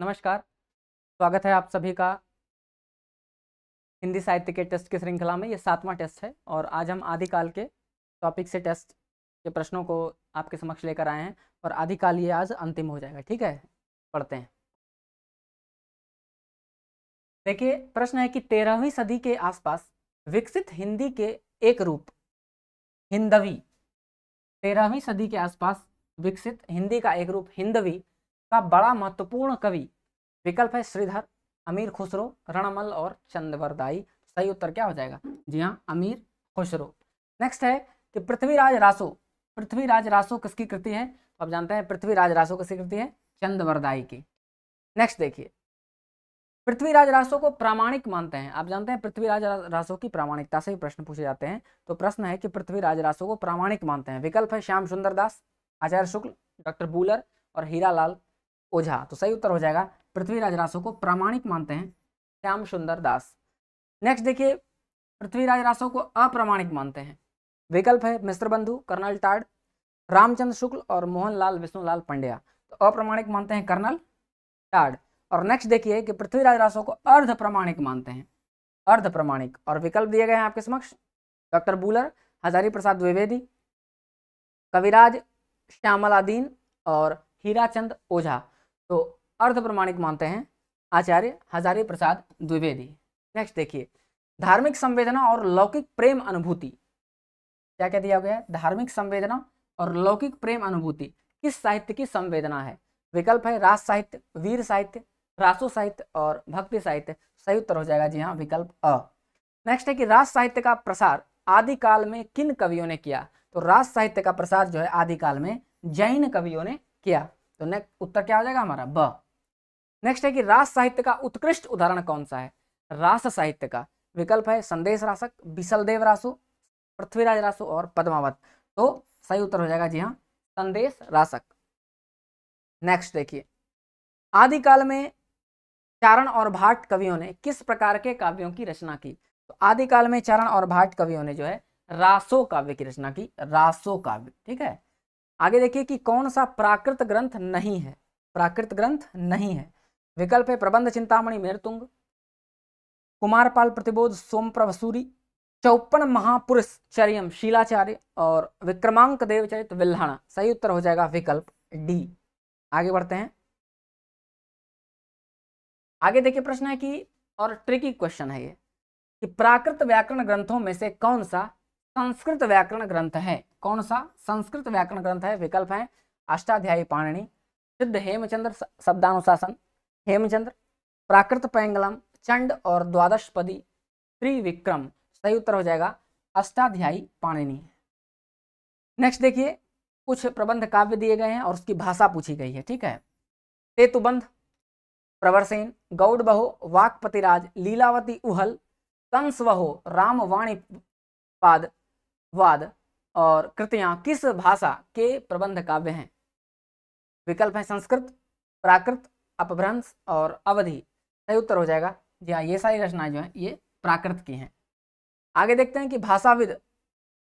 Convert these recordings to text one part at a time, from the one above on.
नमस्कार, स्वागत है आप सभी का हिंदी साहित्य के टेस्ट की श्रृंखला में। ये 7वां टेस्ट है और आज हम आदिकाल के टॉपिक से टेस्ट के प्रश्नों को आपके समक्ष लेकर आए हैं और आदिकाल ये आज अंतिम हो जाएगा। ठीक है, पढ़ते हैं। देखिए, प्रश्न है कि 13वीं सदी के आसपास विकसित हिंदी के एक रूप हिंदवी, 13वीं सदी के आसपास विकसित हिंदी का एक रूप हिंदवी का बड़ा महत्वपूर्ण कवि, विकल्प है श्रीधर, अमीर खुसरो, रणमल और चंदवरदाई। सही उत्तर क्या हो जाएगा? जी हाँ, अमीर खुसरो। नेक्स्ट है कि पृथ्वीराज रासो, पृथ्वीराज रासो किसकी कृति है? तो आप जानते हैं पृथ्वीराज रासो किसकी कृति है? चंदवरदाई की। नेक्स्ट देखिए, पृथ्वीराज रासो को प्रामाणिक मानते हैं। आप जानते हैं पृथ्वीराज रासो की प्रामाणिकता से ही प्रश्न पूछे जाते हैं। तो प्रश्न है कि पृथ्वीराज रासो को प्रामाणिक मानते हैं। विकल्प है श्याम सुंदर दास, आचार्य शुक्ल, डॉक्टर बूलर और हीरालाल ओझा। तो सही उत्तर हो जाएगा पृथ्वीराज रासो को प्रामाणिक मानते हैं श्याम सुंदर दास। नेक्स्ट देखिए, पृथ्वीराज रासो को अप्रामाणिक मानते हैं। विकल्प है मिश्र बंधु, कर्नल टाड, रामचंद्र शुक्ल और मोहनलाल विष्णुलाल पंड्या। तो अप्रामाणिक मानते हैं कर्नल टाड। और नेक्स्ट देखिए कि पृथ्वीराज रासो को अर्ध प्रमाणिक मानते हैं, अर्ध प्रमाणिक। और विकल्प दिए गए हैं आपके समक्ष, डॉक्टर बूलर, हजारी प्रसाद द्विवेदी, कविराज श्यामलादीन और हीराचंद ओझा। तो अर्ध प्रमाणिक मानते हैं आचार्य हजारी प्रसाद द्विवेदी। नेक्स्ट देखिए, धार्मिक संवेदना और लौकिक प्रेम अनुभूति, क्या क्या दिया गया है? धार्मिक संवेदना और लौकिक प्रेम अनुभूति किस साहित्य की संवेदना है? विकल्प है रास साहित्य, वीर साहित्य, रासो साहित्य और भक्ति साहित्य। सही उत्तर हो जाएगा जी हाँ, विकल्प अ। नेक्स्ट है कि रास साहित्य का प्रसार आदिकाल में किन कवियों ने किया? तो रास साहित्य का प्रसार जो है आदिकाल में जैन कवियों ने किया। तो नेक्स्ट उत्तर क्या हो जाएगा हमारा? ब। नेक्स्ट है कि रास साहित्य का उत्कृष्ट उदाहरण कौन सा है? रास साहित्य का विकल्प है संदेश रासक, बिसलदेव रासो, पृथ्वीराज रासो और पद्मावत। तो सही उत्तर हो जाएगा जी हाँ, संदेश रासक। नेक्स्ट देखिए, आदिकाल में चारण और भाट कवियों ने किस प्रकार के काव्यों की रचना की? तो आदिकाल में चारण और भाट कवियों ने जो है रासो काव्य की रचना की, रासो काव्य। ठीक है, आगे देखिए कि कौन सा प्राकृत ग्रंथ नहीं है? प्राकृत ग्रंथ नहीं है। विकल्प है प्रबंध चिंतामणि मेरतुंग, कुमारपाल प्रतिबोध सोमप्रभ सूरी, 54 महापुरुष चर्यम शीलाचार्य और विक्रमांक देवचरित विल्हाणा। सही उत्तर हो जाएगा विकल्प डी। आगे बढ़ते हैं। आगे देखिए, प्रश्न है कि और ट्रिकी क्वेश्चन है ये कि प्राकृत व्याकरण ग्रंथों में से कौन सा संस्कृत व्याकरण ग्रंथ है? कौन सा संस्कृत व्याकरण ग्रंथ है? विकल्प है अष्टाध्यायी पाणिनि, सिद्ध हेमचंद्र शब्दानुशासन, हेमचंद्र, प्राकृत पैंगलम, चंड और द्वादशपदी त्रिविक्रम। सही उत्तर हो जाएगा अष्टाध्यायी पाणिनि। नेक्स्ट देखिए, कुछ प्रबंध काव्य दिए गए हैं और उसकी भाषा पूछी गई है। ठीक है, सेतुबंध, प्रवरसेन, गौड़ बहो, वाक्पतिराज, लीलावती उहल, कंस वहो, रामवाणी पाद वाद और कृतियां किस भाषा के प्रबंध काव्य हैं? विकल्प है संस्कृत, प्राकृत, अपभ्रंश और अवधि। सही उत्तर हो जाएगा जी हाँ, ये सारी रचनाएं जो हैं ये प्राकृत की हैं। आगे देखते हैं कि भाषाविद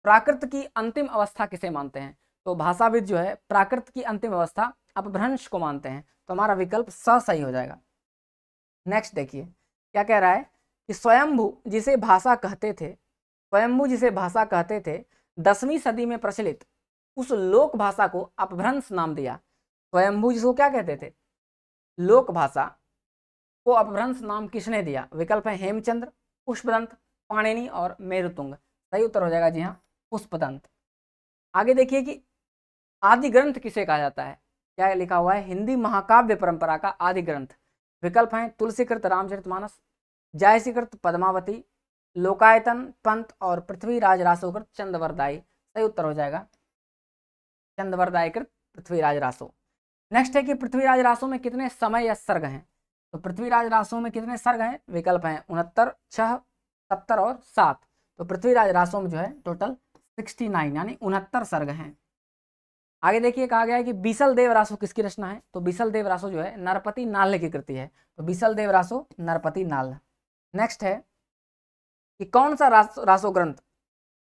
प्राकृत की अंतिम अवस्था किसे मानते हैं? तो भाषाविद जो है प्राकृत की अंतिम अवस्था अपभ्रंश को मानते हैं। तो हमारा विकल्प स सही हो जाएगा। नेक्स्ट देखिए, क्या कह रहा है कि स्वयंभू जिसे भाषा कहते थे, स्वयंभू जिसे भाषा कहते थे, 10वीं सदी में प्रचलित उस लोक भाषा को अपभ्रंश नाम दिया। स्वयंभू जिसको क्या कहते थे? लोक भाषा को अपभ्रंश नाम किसने दिया? विकल्प है हेमचंद्र, पुष्पदंत, पाणिनि और मेरुतुंग। सही उत्तर हो जाएगा जी हाँ, पुष्पदंत। आगे देखिए कि आदि ग्रंथ किसे कहा जाता है? क्या लिखा हुआ है? हिंदी महाकाव्य परंपरा का आदि ग्रंथ। विकल्प हैं तुलसीकृत रामचरितमानस, जायसीकृत पद्मावती, लोकायतन पंत और पृथ्वीराज रासोकृत चंदवरदाई। सही उत्तर हो जाएगा चंदवरदाई कृत पृथ्वीराज रासो। नेक्स्ट है कि पृथ्वीराज रासो में कितने समय या सर्ग हैं? तो पृथ्वीराज रासो में कितने सर्ग हैं? विकल्प हैं 69, 6, 70 और 7। तो पृथ्वीराज रासो में जो है टोटल 69 यानी 69 सर्ग हैं। आगे देखिए, कहा गया है कि बिसलदेव रासो किसकी रचना है? तो बिसलदेव रासो जो है नरपति नाल्य की कृति है। तो बिसलदेव रासो नरपति नाल्य। नेक्स्ट है कि कौन सा रासो ग्रंथ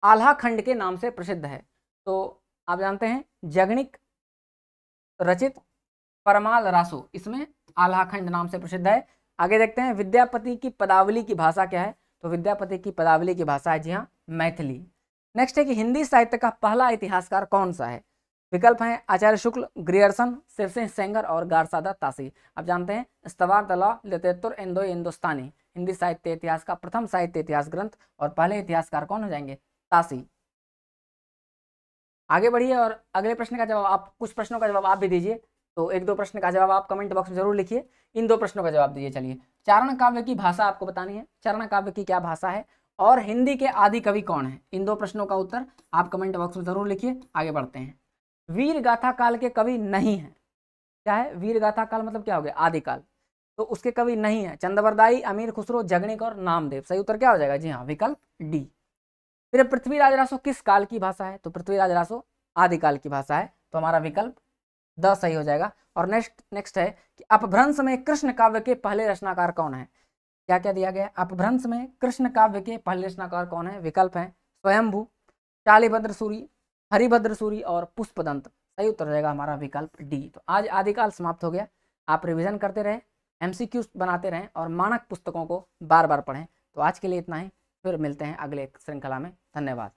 आल्हा खंड के नाम से प्रसिद्ध है? तो आप जानते हैं जगणिक रचित परमाल रासो, इसमें आल्हाखंड नाम से प्रसिद्ध है। आगे देखते हैं विद्यापति की पदावली की भाषा क्या है, तो विद्यापति की पदावली की भाषा है जी हाँ मैथिली। नेक्स्ट है कि हिंदी साहित्य का पहला इतिहासकार कौन सा है, विकल्प हैं आचार्य शुक्ल, ग्रियर्सन, शिवसिंह सेंगर और गारसादा तासी। आप जानते हैं इस्तवार तला लिटरेचर इंडो हिंदुस्तानी हिंदी साहित्य इतिहास का प्रथम साहित्य इतिहास ग्रंथ, और पहले इतिहासकार कौन हो जाएंगे, तासी। आगे बढ़िए और अगले प्रश्न का जवाब आप, कुछ प्रश्नों का जवाब आप भी दीजिए, तो एक दो प्रश्न का जवाब आप कमेंट बॉक्स में जरूर लिखिए, इन दो प्रश्नों का जवाब दीजिए। चलिए, चारण काव्य की भाषा आपको बतानी है, चारण काव्य की क्या भाषा है, और हिंदी के आदि कवि कौन है, इन दो प्रश्नों का उत्तर आप कमेंट बॉक्स में जरूर लिखिए। आगे बढ़ते हैं। वीर गाथा काल के कवि नहीं है, क्या है वीर गाथा काल मतलब क्या हो गया, आदिकाल, तो उसके कवि नहीं है चंद्रवरदाई, अमीर खुसरो, जगणिक और नामदेव। सही उत्तर क्या हो जाएगा, जी हाँ विकल्प डी। फिर पृथ्वीराज रासो किस काल की भाषा है, तो पृथ्वीराज रासो आदिकाल की भाषा है, तो हमारा विकल्प द सही हो जाएगा। और नेक्स्ट है कि अपभ्रंश में कृष्ण काव्य के पहले रचनाकार कौन है, क्या क्या दिया गया, अपभ्रंश में कृष्ण काव्य के पहले रचनाकार कौन है, विकल्प है स्वयंभू, शालिभद्र सूरी, हरिभद्र सूरी और पुष्पदंत। सही उत्तर हो जाएगा हमारा विकल्प डी। तो आज आदिकाल समाप्त हो गया, आप रिवीजन करते रहे, एमसीक्यूज बनाते रहें और मानक पुस्तकों को बार बार पढ़ें। तो आज के लिए इतना ही, फिर मिलते हैं अगले श्रृंखला में, धन्यवाद।